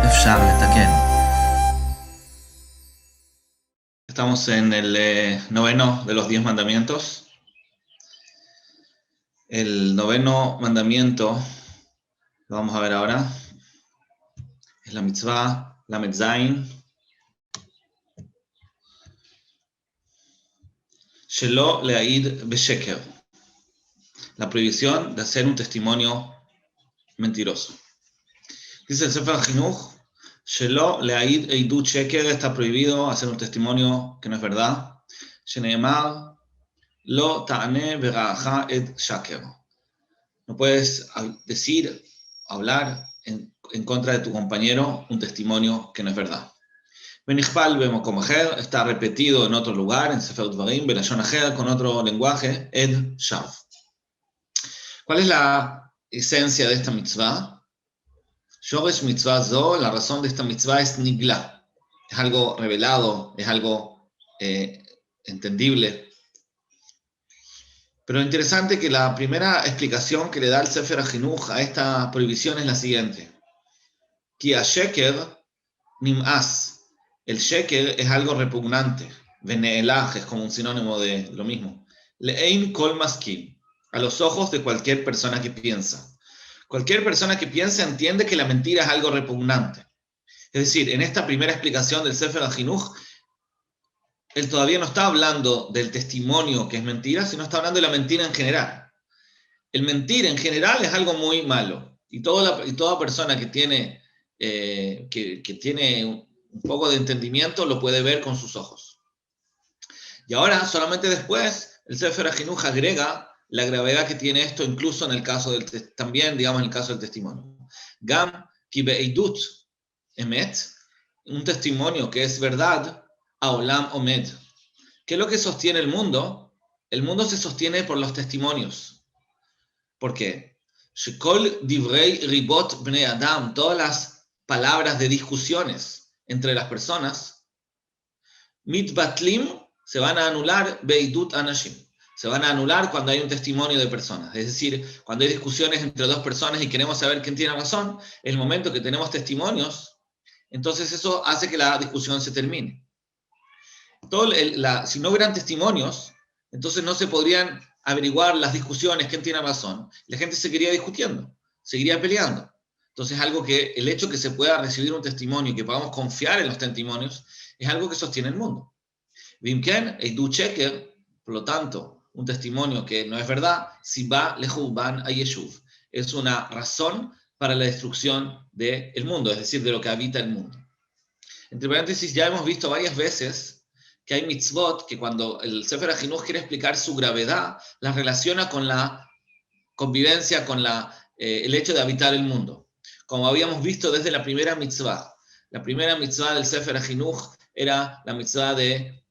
אפשר לתקן. Estamos en el noveno de los 10 mandamientos. El noveno mandamiento, lo vamos a ver ahora, es la mitzvah Lamed Zayin, Shelo le'aid besheker, la prohibición de hacer un testimonio mentiroso. Dice el Sefer HaChinuch, Shelo le'aid eidut sheker, está prohibido hacer un testimonio que no es verdad. Sheneemar lo ta'ane bera'acha et shaker. No puedes decir, hablar en contra de tu compañero un testimonio que no es verdad. Benichpal bemokom acher, está repetido en otro lugar, en Sefer Dvarim, belashon acher, con otro lenguaje, ed shav. ¿Cuál es la esencia de esta mitzvah? Shoresh mitzvah zo, la razón de esta mitzvah es nigla. Es algo revelado, es algo entendible. Pero interesante que la primera explicación que le da el Sefer HaChinuch a esta prohibición es la siguiente. Ki ha-sheker nim'as. El sheker es algo repugnante. Veneelaj es como un sinónimo de lo mismo. Le'ein kol maskim. A los ojos de cualquier persona que piensa. Cualquier persona que piensa entiende que la mentira es algo repugnante. Es decir, en esta primera explicación del Sefer HaChinuch, él todavía no está hablando del testimonio que es mentira, sino está hablando de la mentira en general. El mentir en general es algo muy malo. Y toda persona que tiene, tiene un poco de entendimiento lo puede ver con sus ojos. Y ahora, solamente después, el Sefer HaChinuch agrega la gravedad que tiene esto, incluso en el caso también, digamos, en el caso del testimonio. Gam ki be'eidut emet, un testimonio que es verdad, Aolam Omed. ¿Qué es lo que sostiene el mundo? El mundo se sostiene por los testimonios. ¿Por qué? Shekol divrei ribot bnei adam, todas las palabras de discusiones entre las personas, mitbatlim, se van a anular beidut anashim. Se van a anular cuando hay un testimonio de personas. Es decir, cuando hay discusiones entre dos personas y queremos saber quién tiene razón, en el momento que tenemos testimonios, entonces eso hace que la discusión se termine. Si no hubieran testimonios, entonces no se podrían averiguar las discusiones, quién tiene razón. La gente seguiría discutiendo, seguiría peleando. Entonces, el hecho que se pueda recibir un testimonio y que podamos confiar en los testimonios es algo que sostiene el mundo. Vimken, Eidu Sheker, por lo tanto, un testimonio que no es verdad, si va lehuban a Yeshuv, es una razón para la destrucción del mundo, es decir, de lo que habita el mundo. Entre paréntesis, ya hemos visto varias veces que hay mitzvot que cuando el Sefer HaChinuch quiere explicar su gravedad, las relaciona con la convivencia, con el hecho de habitar el mundo. Como habíamos visto desde la primera mitzvah. La primera mitzvah del Sefer HaChinuch era la mitzvah de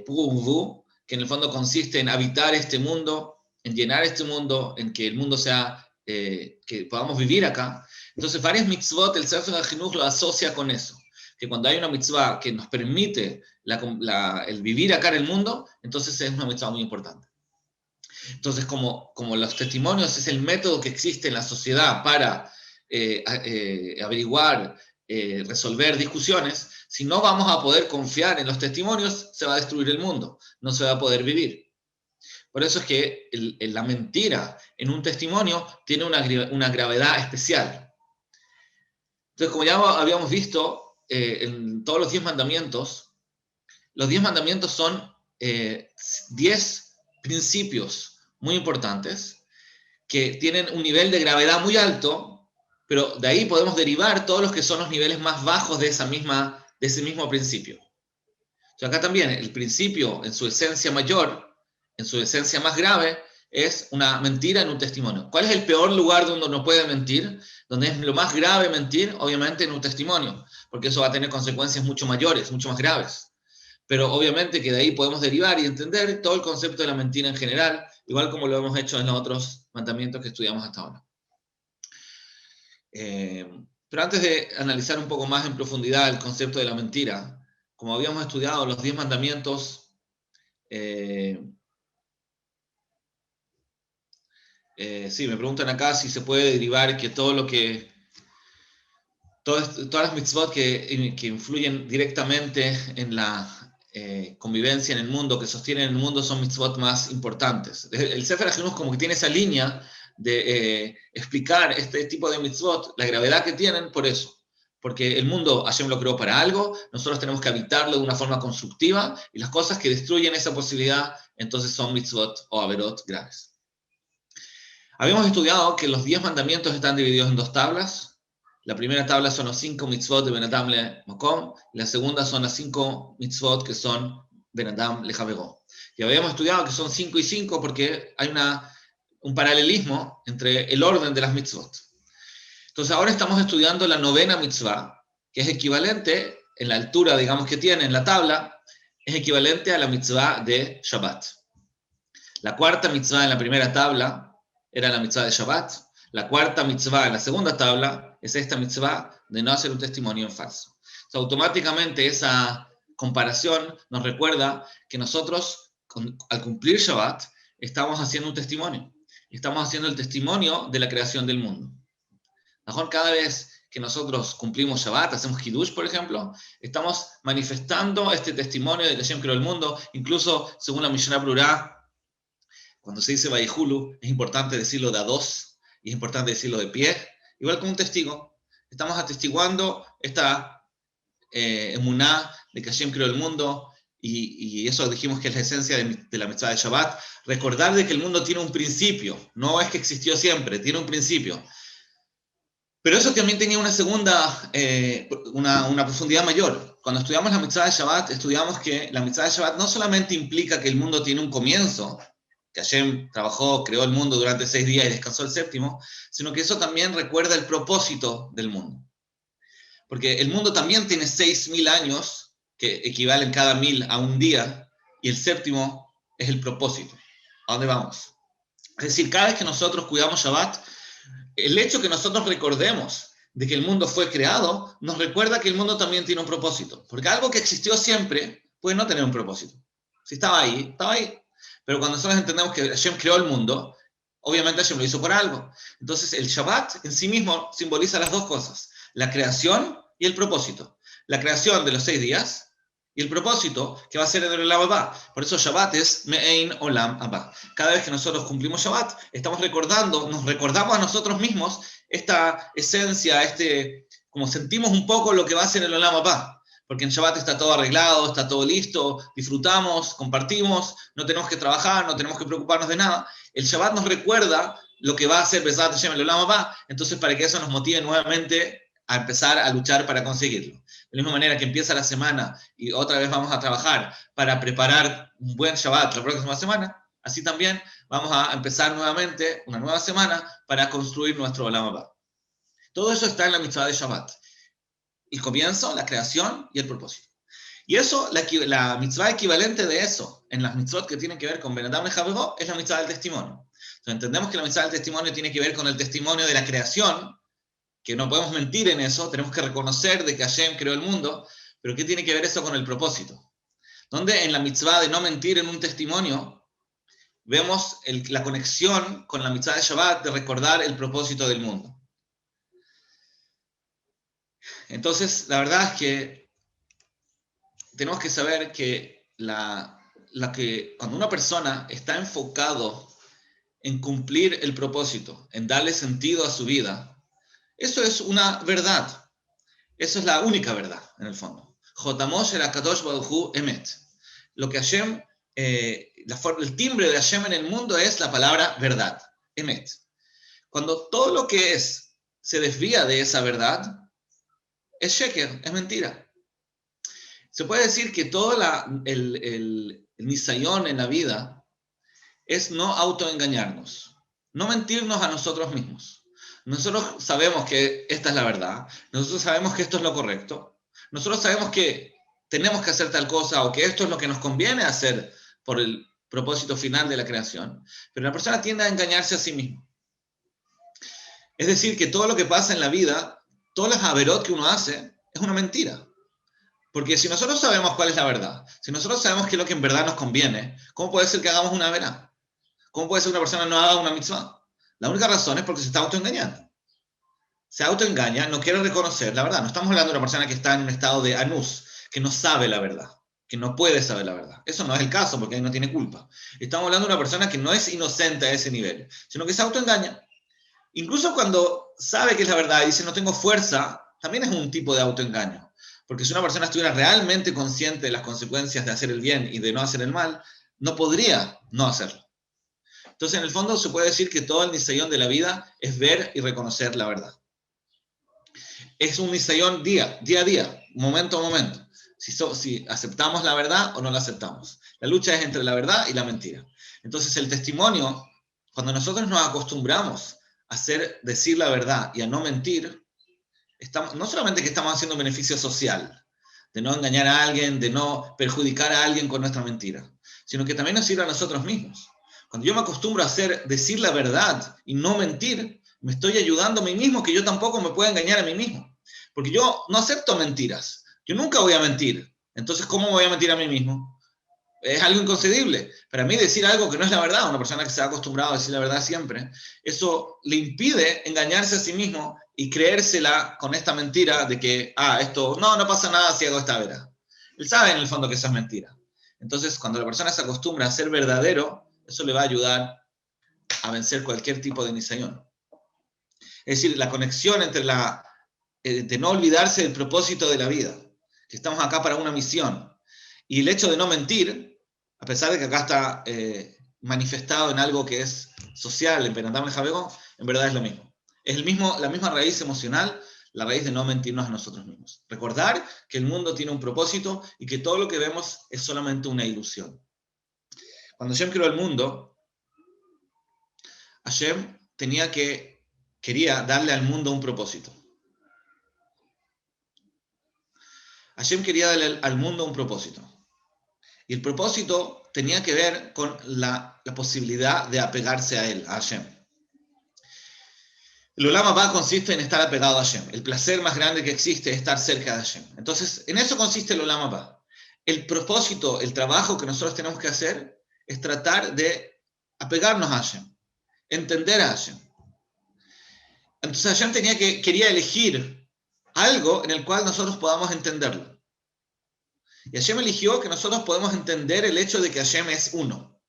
Pruvu, que en el fondo consiste en habitar este mundo, en llenar este mundo, en que el mundo sea, que podamos vivir acá. Entonces, varias mitzvot, el Sefer HaChinuch lo asocia con eso. Que cuando hay una mitzvah que nos permite el vivir acá en el mundo, entonces es una mitzvah muy importante. Entonces, como los testimonios es el método que existe en la sociedad para averiguar, resolver discusiones, si no vamos a poder confiar en los testimonios, se va a destruir el mundo, no se va a poder vivir. Por eso es que la mentira en un testimonio tiene una gravedad especial. Entonces, como ya habíamos visto, en todos los 10 mandamientos son 10 principios muy importantes que tienen un nivel de gravedad muy alto, pero de ahí podemos derivar todos los que son los niveles más bajos de ese mismo principio. O sea, acá también el principio en su esencia mayor, en su esencia más grave, es una mentira en un testimonio. ¿Cuál es el peor lugar donde uno puede mentir? Donde es lo más grave mentir, obviamente en un testimonio, porque eso va a tener consecuencias mucho mayores, mucho más graves. Pero obviamente que de ahí podemos derivar y entender todo el concepto de la mentira en general, igual como lo hemos hecho en los otros mandamientos que estudiamos hasta ahora. Pero antes de analizar un poco más en profundidad el concepto de la mentira, como habíamos estudiado los 10 mandamientos, sí, me preguntan acá si se puede derivar que todo todas las mitzvot que influyen directamente en la convivencia en el mundo, que sostienen el mundo, son mitzvot más importantes. El Sefer HaChinuch como que tiene esa línea de explicar este tipo de mitzvot, la gravedad que tienen, por eso. Porque el mundo Hashem lo creó para algo, nosotros tenemos que habitarlo de una forma constructiva, y las cosas que destruyen esa posibilidad, entonces son mitzvot o averot graves. Habíamos estudiado que los 10 mandamientos están divididos en 2 tablas. La primera tabla son los 5 mitzvot de Ben Adam le Makom, y la segunda son las 5 mitzvot que son Ben Adam le Javego. Y habíamos estudiado que son 5 y 5 porque hay un paralelismo entre el orden de las mitzvot. Entonces ahora estamos estudiando la 9ª mitzvah, que es equivalente, en la altura, digamos, que tiene en la tabla, es equivalente a la mitzvah de Shabbat. La 4ª mitzvah en la primera tabla era la mitzvah de Shabbat. La 4ª mitzvah en la segunda tabla es esta mitzvah de no hacer un testimonio en falso. O sea, automáticamente esa comparación nos recuerda que nosotros, al cumplir Shabbat, estamos haciendo un testimonio. Estamos haciendo el testimonio de la creación del mundo. Mejor, cada vez que nosotros cumplimos Shabbat, hacemos Kiddush, por ejemplo, estamos manifestando este testimonio de que Hashem creó el mundo. Incluso, según la Mishnah Brurá, cuando se dice Vaihulu, es importante decirlo de a dos, y es importante decirlo de pie, igual como un testigo. Estamos atestiguando esta emuná de que Hashem creó el mundo, y eso dijimos que es la esencia de la mitzvah de Shabbat. Recordar de que el mundo tiene un principio, no es que existió siempre, tiene un principio. Pero eso también tenía una segunda, una profundidad mayor. Cuando estudiamos la mitzvah de Shabbat, estudiamos que la mitzvah de Shabbat no solamente implica que el mundo tiene un comienzo, que Hashem trabajó, creó el mundo durante 6 días y descansó el séptimo, sino que eso también recuerda el propósito del mundo. Porque el mundo también tiene 6.000 años, que equivalen cada 1.000 a un día, y el séptimo es el propósito. ¿A dónde vamos? Es decir, cada vez que nosotros cuidamos Shabbat, el hecho que nosotros recordemos de que el mundo fue creado, nos recuerda que el mundo también tiene un propósito. Porque algo que existió siempre puede no tener un propósito. Si estaba ahí, estaba ahí. Pero cuando nosotros entendemos que Hashem creó el mundo, obviamente Hashem lo hizo por algo. Entonces el Shabbat en sí mismo simboliza las dos cosas: la creación y el propósito. La creación de los 6 días y el propósito que va a ser en el Olam Abba. Por eso Shabbat es Me'ein Olam Abba. Cada vez que nosotros cumplimos Shabbat, estamos recordando, nos recordamos a nosotros mismos esta esencia, como sentimos un poco lo que va a ser el Olam Abba. Porque en Shabbat está todo arreglado, está todo listo, disfrutamos, compartimos, no tenemos que trabajar, no tenemos que preocuparnos de nada. El Shabbat nos recuerda lo que va a ser Besat Hashem el Olam Abba, entonces para que eso nos motive nuevamente a empezar a luchar para conseguirlo. De la misma manera que empieza la semana y otra vez vamos a trabajar para preparar un buen Shabbat la próxima semana, así también vamos a empezar nuevamente una nueva semana para construir nuestro Olam Abba. Todo eso está en la mitzvah de Shabbat. El comienzo, la creación y el propósito. Y eso, la mitzvah equivalente de eso, en las mitzvot que tienen que ver con Ben Adam le Javego, es la mitzvah del testimonio. Entonces entendemos que la mitzvah del testimonio tiene que ver con el testimonio de la creación, que no podemos mentir en eso, tenemos que reconocer de que Hashem creó el mundo, pero ¿qué tiene que ver eso con el propósito? Donde en la mitzvah de no mentir en un testimonio, vemos la conexión con la mitzvah de Shabbat de recordar el propósito del mundo. Entonces, la verdad es que tenemos que saber que cuando una persona está enfocado en cumplir el propósito, en darle sentido a su vida, eso es una verdad. Eso es la única verdad, en el fondo. Jotamosh el Akadosh Baruj Hu Emet. Lo que Hashem, el timbre de Hashem en el mundo es la palabra verdad, Emet. Cuando todo lo que se desvía de esa verdad, es sheker, es mentira. Se puede decir que todo el nisayón en la vida es no autoengañarnos, no mentirnos a nosotros mismos. Nosotros sabemos que esta es la verdad, nosotros sabemos que esto es lo correcto, nosotros sabemos que tenemos que hacer tal cosa o que esto es lo que nos conviene hacer por el propósito final de la creación, pero la persona tiende a engañarse a sí misma. Es decir, que todo lo que pasa en la vida, todas las averot que uno hace, es una mentira. Porque si nosotros sabemos cuál es la verdad, si nosotros sabemos qué es lo que en verdad nos conviene, ¿cómo puede ser que hagamos una averá? ¿Cómo puede ser que una persona no haga una mitzvah? La única razón es porque se está autoengañando. se autoengaña, no quiere reconocer la verdad. No estamos hablando de una persona que está en un estado de anus, que no sabe la verdad, que no puede saber la verdad. Eso no es el caso, porque ahí no tiene culpa. Estamos hablando de una persona que no es inocente a ese nivel, sino que se autoengaña. Incluso cuando sabe que es la verdad y dice no tengo fuerza, también es un tipo de autoengaño. Porque si una persona estuviera realmente consciente de las consecuencias de hacer el bien y de no hacer el mal, no podría no hacerlo. Entonces, en el fondo, se puede decir que todo el nisayón de la vida es ver y reconocer la verdad. Es un nisayón día a día, momento a momento. Si aceptamos la verdad o no la aceptamos. La lucha es entre la verdad y la mentira. Entonces, el testimonio, cuando nosotros nos acostumbramos a decir la verdad y a no mentir, no solamente que estamos haciendo un beneficio social, de no engañar a alguien, de no perjudicar a alguien con nuestra mentira, sino que también nos sirve a nosotros mismos. Cuando yo me acostumbro a decir la verdad y no mentir, me estoy ayudando a mí mismo, que yo tampoco me pueda engañar a mí mismo. Porque yo no acepto mentiras. Yo nunca voy a mentir. Entonces, ¿cómo me voy a mentir a mí mismo? Es algo inconcebible. Para mí decir algo que no es la verdad, una persona que se ha acostumbrado a decir la verdad siempre, eso le impide engañarse a sí mismo y creérsela con esta mentira de que, esto, no pasa nada si hago esta verdad. Él sabe en el fondo que eso es mentira. Entonces, cuando la persona se acostumbra a ser verdadero, eso le va a ayudar a vencer cualquier tipo de nisayón. Es decir, la conexión entre de no olvidarse del propósito de la vida, que estamos acá para una misión, y el hecho de no mentir, a pesar de que acá está manifestado en algo que es social, en Penatam el Javego, en verdad es lo mismo. Es la misma raíz emocional, la raíz de no mentirnos a nosotros mismos. Recordar que el mundo tiene un propósito y que todo lo que vemos es solamente una ilusión. Cuando Hashem creó el mundo, Hashem quería darle al mundo un propósito. Hashem quería darle al mundo un propósito. Y el propósito tenía que ver con la posibilidad de apegarse a él, a Hashem. El Olam Haba consiste en estar apegado a Hashem. El placer más grande que existe es estar cerca de Hashem. Entonces, en eso consiste el Olam Haba. El propósito, el trabajo que nosotros tenemos que hacer es tratar de apegarnos a Hashem, entender a Hashem. Entonces Hashem quería elegir algo en el cual nosotros podamos entenderlo. Y Hashem eligió que nosotros podemos entender el hecho de que Hashem es uno.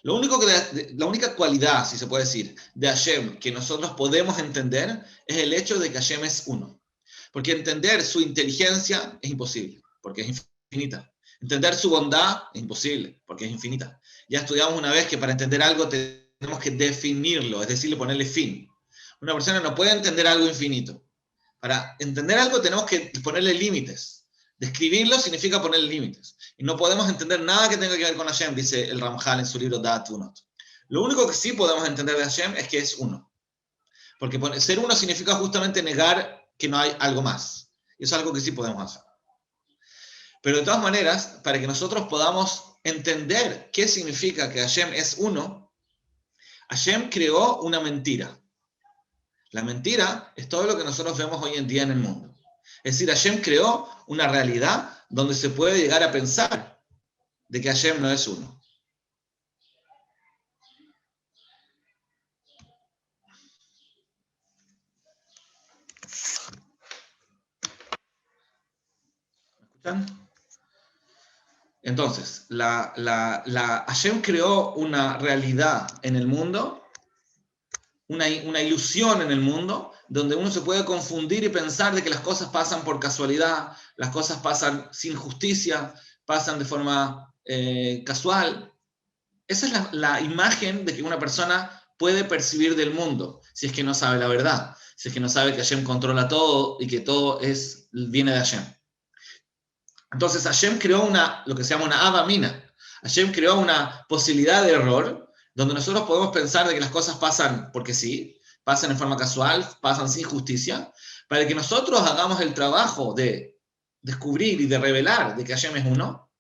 La única cualidad, si se puede decir, de Hashem que nosotros podemos entender es el hecho de que Hashem es uno. Porque entender su inteligencia es imposible, porque es infinita. Entender su bondad es imposible, porque es infinita. Ya estudiamos una vez que para entender algo tenemos que definirlo, es decir, ponerle fin. Una persona no puede entender algo infinito. Para entender algo tenemos que ponerle límites. Describirlo significa ponerle límites. Y no podemos entender nada que tenga que ver con Hashem, dice el Ramjal en su libro Da'at Unot. Lo único que sí podemos entender de Hashem es que es uno. Porque ser uno significa justamente negar que no hay algo más. Y eso es algo que sí podemos hacer. Pero de todas maneras, para que nosotros podamos entender qué significa que Hashem es uno, Hashem creó una mentira. La mentira es todo lo que nosotros vemos hoy en día en el mundo. Es decir, Hashem creó una realidad donde se puede llegar a pensar de que Hashem no es uno. ¿Me escuchan? Entonces, Hashem creó una realidad en el mundo, una ilusión en el mundo, donde uno se puede confundir y pensar de que las cosas pasan por casualidad, las cosas pasan sin justicia, pasan de forma casual. Esa es la imagen de que una persona puede percibir del mundo, si es que no sabe la verdad, si es que no sabe que Hashem controla todo y que todo viene de Hashem. Entonces Hashem creó lo que se llama una avamina. Hashem creó una posibilidad de error donde nosotros podemos pensar de que las cosas pasan porque sí, pasan en forma casual, pasan sin justicia, para que nosotros hagamos el trabajo de descubrir y de revelar de que Hashem es uno,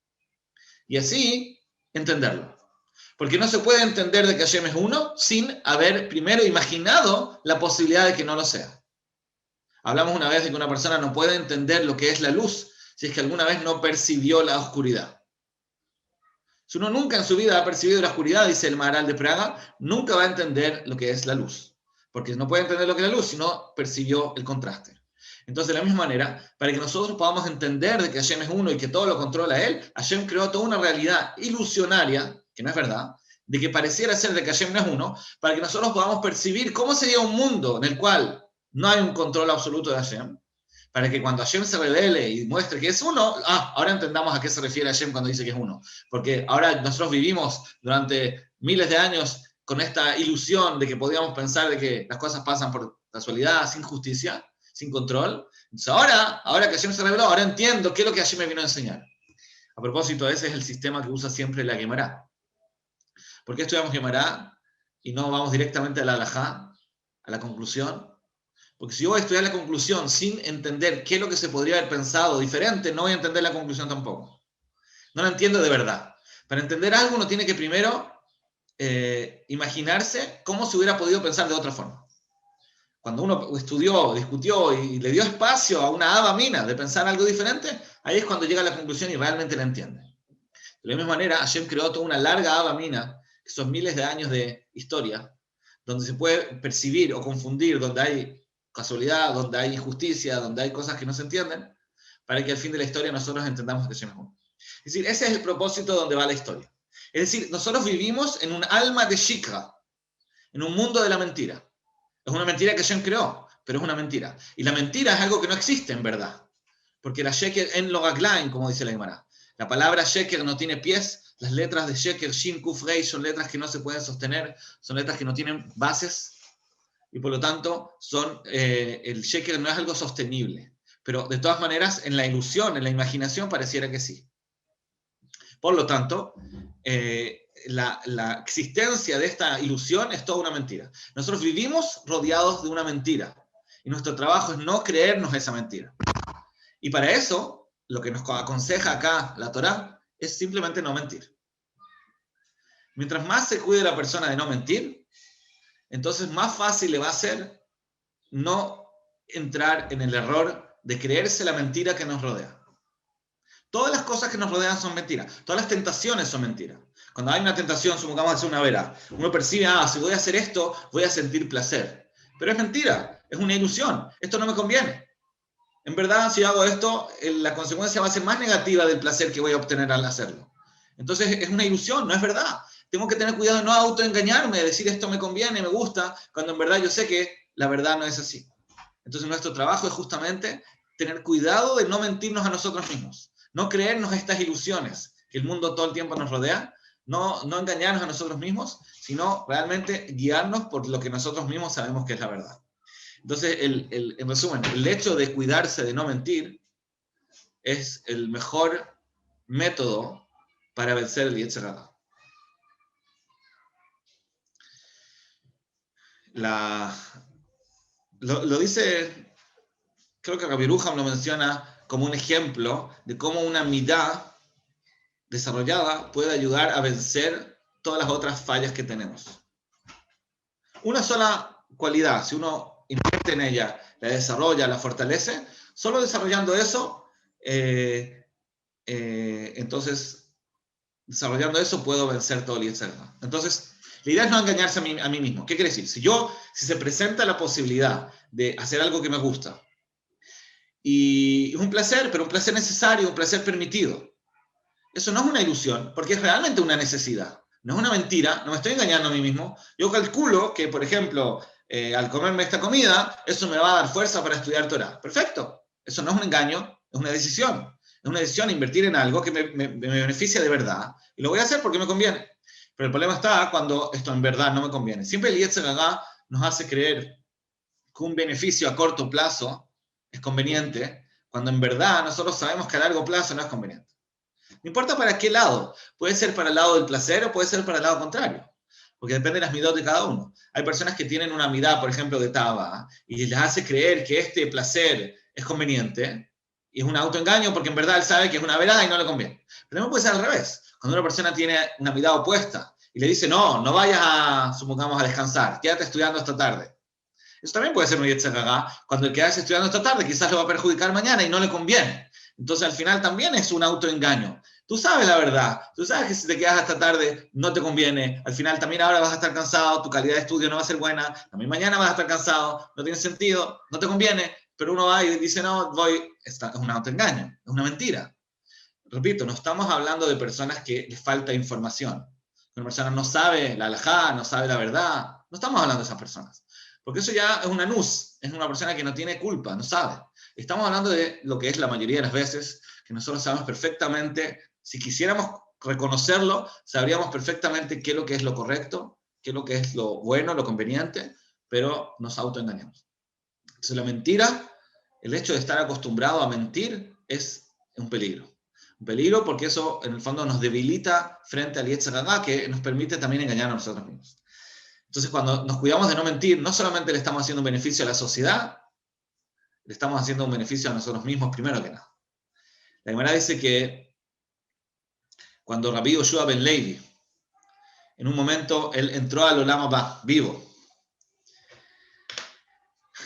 y así entenderlo. Porque no se puede entender de que Hashem es uno sin haber primero imaginado la posibilidad de que no lo sea. Hablamos una vez de que una persona no puede entender lo que es la luz si es que alguna vez no percibió la oscuridad. Si uno nunca en su vida ha percibido la oscuridad, dice el Maharal de Praga, nunca va a entender lo que es la luz. porque no puede entender lo que es la luz, sino percibió el contraste. Entonces, de la misma manera, para que nosotros podamos entender de que Hashem es uno y que todo lo controla Él, Hashem creó toda una realidad ilusionaria, que no es verdad, de que pareciera ser de que Hashem no es uno, para que nosotros podamos percibir cómo sería un mundo en el cual no hay un control absoluto de Hashem, para que cuando Hashem se revele y muestre que es uno, ahora entendamos a qué se refiere Hashem cuando dice que es uno. Porque ahora nosotros vivimos durante miles de años con esta ilusión de que podíamos pensar de que las cosas pasan por casualidad, sin justicia, sin control. Entonces ahora que Hashem se reveló, ahora entiendo qué es lo que Hashem me vino a enseñar. A propósito, ese es el sistema que usa siempre la Gemara. ¿Por qué estudiamos Gemara y no vamos directamente a la halajá, a la conclusión? Porque si yo voy a estudiar la conclusión sin entender qué es lo que se podría haber pensado diferente, no voy a entender la conclusión tampoco. No la entiendo de verdad. Para entender algo uno tiene que primero imaginarse cómo se hubiera podido pensar de otra forma. Cuando uno estudió, discutió y le dio espacio a una haba mina de pensar algo diferente, ahí es cuando llega a la conclusión y realmente la entiende. De la misma manera, Hashem creó toda una larga haba mina, que son miles de años de historia, donde se puede percibir o confundir, donde hay casualidad, donde hay injusticia, donde hay cosas que no se entienden, para que al fin de la historia nosotros entendamos que Hashem es uno. Es decir, ese es el propósito donde va la historia. Es decir, nosotros vivimos en un alma de shikra, en un mundo de la mentira. Es una mentira que Hashem creó, pero es una mentira. Y la mentira es algo que no existe en verdad. Porque la sheker en lo raglaim, como dice la Gemara. La palabra sheker no tiene pies. Las letras de sheker, shin, kuf, rei, son letras que no se pueden sostener. Son letras que no tienen bases. Y por lo tanto, el sheker no es algo sostenible. Pero de todas maneras, en la ilusión, en la imaginación, pareciera que sí. Por lo tanto, la existencia de esta ilusión es toda una mentira. Nosotros vivimos rodeados de una mentira. Y nuestro trabajo es no creernos esa mentira. Y para eso, lo que nos aconseja acá la Torá es simplemente no mentir. Mientras más se cuide la persona de no mentir, entonces más fácil le va a ser no entrar en el error de creerse la mentira que nos rodea. Todas las cosas que nos rodean son mentiras. Todas las tentaciones son mentiras. Cuando hay una tentación, supongamos hacer una vera, uno percibe, si voy a hacer esto, voy a sentir placer. Pero es mentira, es una ilusión. Esto no me conviene. En verdad, si hago esto, la consecuencia va a ser más negativa del placer que voy a obtener al hacerlo. Entonces, es una ilusión, no es verdad. Tengo que tener cuidado de no autoengañarme, de decir esto me conviene, me gusta, cuando en verdad yo sé que la verdad no es así. Entonces, nuestro trabajo es justamente tener cuidado de no mentirnos a nosotros mismos. No creernos estas ilusiones que el mundo todo el tiempo nos rodea, no engañarnos a nosotros mismos, sino realmente guiarnos por lo que nosotros mismos sabemos que es la verdad. Entonces, en resumen, el hecho de cuidarse de no mentir es el mejor método para vencer el Yetzer Hara. Lo dice, creo que Rabbi Yeruham lo menciona como un ejemplo de cómo una midá desarrollada puede ayudar a vencer todas las otras fallas que tenemos. Una sola cualidad, si uno invierte en ella, la desarrolla, la fortalece, solo desarrollando eso, entonces, desarrollando eso puedo vencer todo el Yetzer Hara. Entonces, la idea es no engañarse a mí mismo. ¿Qué quiere decir? Si se presenta la posibilidad de hacer algo que me gusta, y es un placer, pero un placer necesario, un placer permitido. Eso no es una ilusión, porque es realmente una necesidad. No es una mentira, no me estoy engañando a mí mismo. Yo calculo que, por ejemplo, al comerme esta comida, eso me va a dar fuerza para estudiar Torah. Perfecto. Eso no es un engaño, es una decisión. Es una decisión invertir en algo que me beneficia de verdad. Y lo voy a hacer porque me conviene. Pero el problema está cuando esto en verdad no me conviene. Siempre el Yetzer Hara nos hace creer que un beneficio a corto plazo es conveniente, cuando en verdad nosotros sabemos que a largo plazo no es conveniente. No importa para qué lado, puede ser para el lado del placer o puede ser para el lado contrario, porque depende de las midot de cada uno. Hay personas que tienen una midá, por ejemplo, de taba, y les hace creer que este placer es conveniente, y es un autoengaño porque en verdad él sabe que es una verdad y no le conviene. Pero también puede ser al revés, cuando una persona tiene una midá opuesta, y le dice, no vayas supongamos, a descansar, quédate estudiando esta tarde. Eso también puede ser un Yetzer Hara, cuando el quedarse estudiando esta tarde quizás le va a perjudicar mañana y no le conviene. Entonces al final también es un autoengaño. Tú sabes la verdad, tú sabes que si te quedas hasta tarde no te conviene, al final también ahora vas a estar cansado, tu calidad de estudio no va a ser buena, también mañana vas a estar cansado, no tiene sentido, no te conviene, pero uno va y dice, no, voy, es un autoengaño, es una mentira. Repito, no estamos hablando de personas que les falta información. Una persona no sabe la halajá, no sabe la verdad. No estamos hablando de esas personas. Porque eso ya es una nus, es una persona que no tiene culpa, no sabe. Estamos hablando de lo que es la mayoría de las veces, que nosotros sabemos perfectamente, si quisiéramos reconocerlo, sabríamos perfectamente qué es lo que es lo correcto, qué es lo que es lo bueno, lo conveniente, pero nos autoengañamos. Entonces la mentira, el hecho de estar acostumbrado a mentir es un peligro. Un peligro porque eso en el fondo nos debilita frente al Yetzer Hara, que nos permite también engañar a nosotros mismos. Entonces cuando nos cuidamos de no mentir, no solamente le estamos haciendo un beneficio a la sociedad, le estamos haciendo un beneficio a nosotros mismos primero que nada. La Gemara dice que cuando Rabbi Yoshua ben Levi, en un momento él entró al Olam Haba, vivo,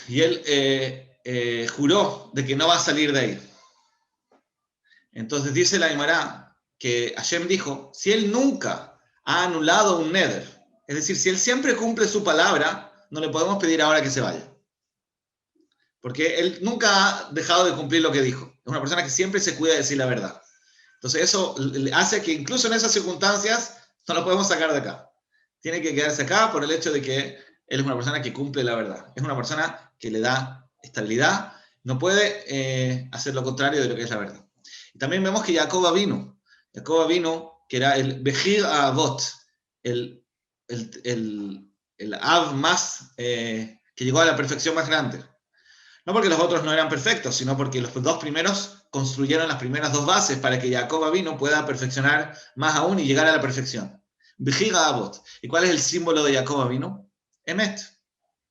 y él juró de que no va a salir de ahí. Entonces dice la Gemara que Hashem dijo, si él nunca ha anulado un neder, es decir, si él siempre cumple su palabra, no le podemos pedir ahora que se vaya. Porque él nunca ha dejado de cumplir lo que dijo. Es una persona que siempre se cuida de decir la verdad. Entonces eso le hace que incluso en esas circunstancias no lo podemos sacar de acá. Tiene que quedarse acá por el hecho de que él es una persona que cumple la verdad. Es una persona que le da estabilidad. No puede hacer lo contrario de lo que es la verdad. Y también vemos que Jacob vino, que era el Bejir Avot, el Av más, que llegó a la perfección más grande. No porque los otros no eran perfectos, sino porque los dos primeros construyeron las primeras dos bases para que Jacob vino pueda perfeccionar más aún y llegar a la perfección. Bejir Avot. ¿Y cuál es el símbolo de Jacob vino? Emet.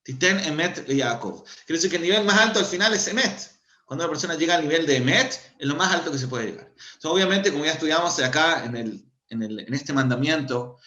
Titen Emet de Jacob. Quiere decir que el nivel más alto al final es Emet. Cuando una persona llega al nivel de Emet, es lo más alto que se puede llegar. Entonces, obviamente, como ya estudiamos acá en este mandamiento,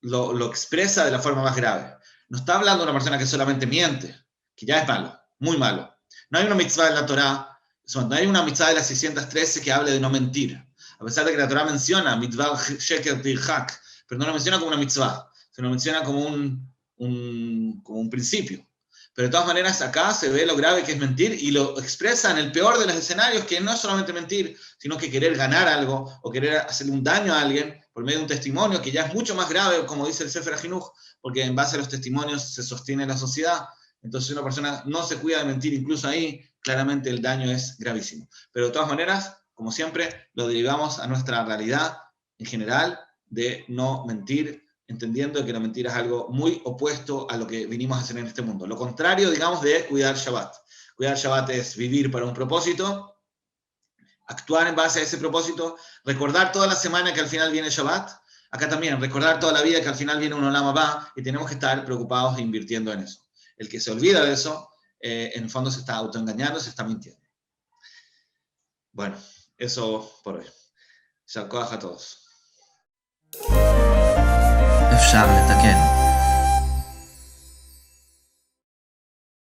lo expresa de la forma más grave. No está hablando de una persona que solamente miente, que ya es malo, muy malo. No hay una mitzvah en la Torá, no hay una mitzvah de las 613 que hable de no mentir. A pesar de que la Torá menciona mitzvah sheker tirhak, pero no lo menciona como una mitzvah, se lo menciona como un principio. Pero de todas maneras acá se ve lo grave que es mentir y lo expresa en el peor de los escenarios, que no es solamente mentir, sino que querer ganar algo o querer hacerle un daño a alguien por medio de un testimonio, que ya es mucho más grave, como dice el Sefer HaChinuch, porque en base a los testimonios se sostiene la sociedad. Entonces si una persona no se cuida de mentir, incluso ahí, claramente el daño es gravísimo. Pero de todas maneras, como siempre, lo derivamos a nuestra realidad en general de no mentir, entendiendo que la mentira es algo muy opuesto a lo que vinimos a hacer en este mundo. Lo contrario, digamos, de cuidar Shabbat. Cuidar Shabbat es vivir para un propósito, actuar en base a ese propósito, recordar toda la semana que al final viene Shabbat. Acá también, recordar toda la vida que al final viene un Olam Haba y tenemos que estar preocupados e invirtiendo en eso. El que se olvida de eso, en el fondo se está autoengañando, se está mintiendo. Bueno, eso por hoy. Shalom a todos. אפשר לתקן.